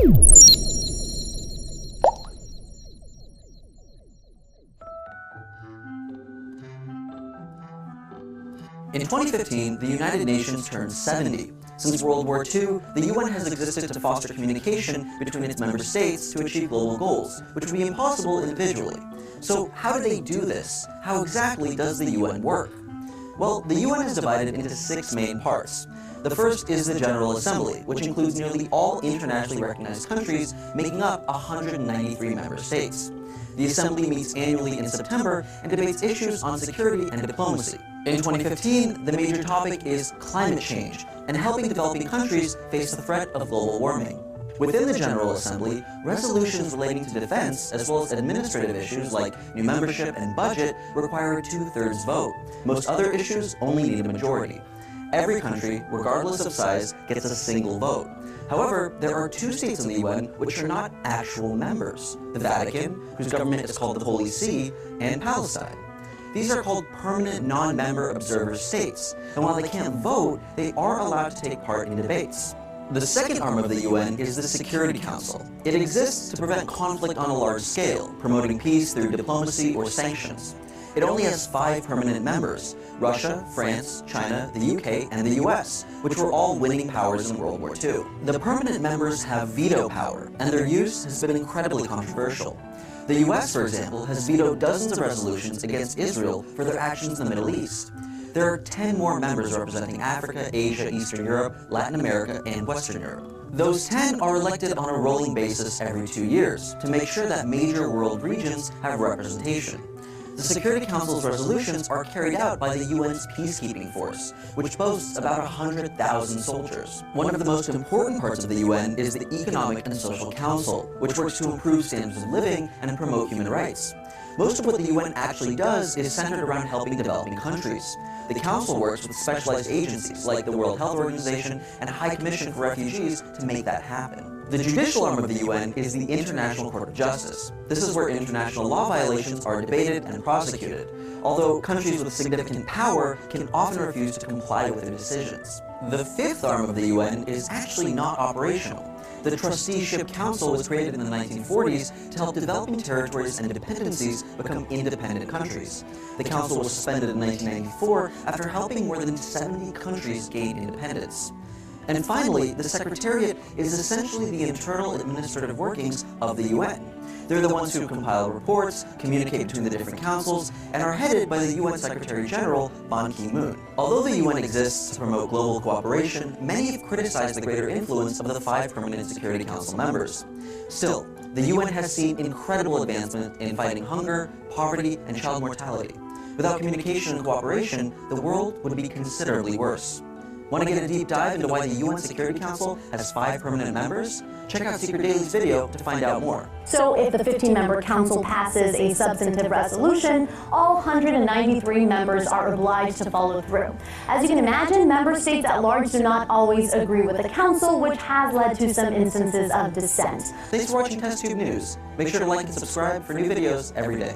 In 2015, the United Nations turned 70. Since World War II, the UN has existed to foster communication between its member states to achieve global goals, which would be impossible individually. So how do they do this? How exactly does the UN work? Well, the UN is divided into 6 main parts. The first is the General Assembly, which includes nearly all internationally recognized countries, making up 193 member states. The Assembly meets annually in September and debates issues on security and diplomacy. In 2015, the major topic is climate change and helping developing countries face the threat of global warming. Within the General Assembly, resolutions relating to defense, as well as administrative issues like new membership and budget, require a 2/3 vote. Most other issues only need a majority. Every country, regardless of size, gets a single vote. However, there are 2 states in the UN which are not actual members: the Vatican, whose government is called the Holy See, and Palestine. These are called permanent non-member observer states, and while they can't vote, they are allowed to take part in debates. The second arm of the UN is the Security Council. It exists to prevent conflict on a large scale, promoting peace through diplomacy or sanctions. It only has 5 permanent members: Russia, France, China, the UK, and the US, which were all winning powers in World War II. The permanent members have veto power, and their use has been incredibly controversial. The US, for example, has vetoed dozens of resolutions against Israel for their actions in the Middle East. There are 10 more members representing Africa, Asia, Eastern Europe, Latin America, and Western Europe. Those 10 are elected on a rolling basis every 2 years to make sure that major world regions have representation. The Security Council's resolutions are carried out by the UN's peacekeeping force, which boasts about 100,000 soldiers. One of the most important parts of the UN is the Economic and Social Council, which works to improve standards of living and promote human rights. Most of what the UN actually does is centered around helping developing countries. The Council works with specialized agencies like the World Health Organization and High Commission for Refugees to make that happen. The judicial arm of the UN is the International Court of Justice. This is where international law violations are debated and prosecuted, although countries with significant power can often refuse to comply with their decisions. The fifth arm of the UN is actually not operational. The Trusteeship Council was created in the 1940s to help developing territories and dependencies become independent countries. The council was suspended in 1994 after helping more than 70 countries gain independence. And finally, the Secretariat is essentially the internal administrative workings of the UN. They're the ones who compile reports, communicate between the different councils, and are headed by the UN Secretary General, Ban Ki-moon. Although the UN exists to promote global cooperation, many have criticized the greater influence of the 5 permanent Security Council members. Still, the UN has seen incredible advancement in fighting hunger, poverty, and child mortality. Without communication and cooperation, the world would be considerably worse. Want to get a deep dive into why the UN Security Council has 5 permanent members? Check out Secret Daily's video to find out more. So if the 15-member council passes a substantive resolution, all 193 members are obliged to follow through. As you can imagine, member states at large do not always agree with the council, which has led to some instances of dissent. Thanks for watching TestTube News. Make sure to like and subscribe for new videos every day.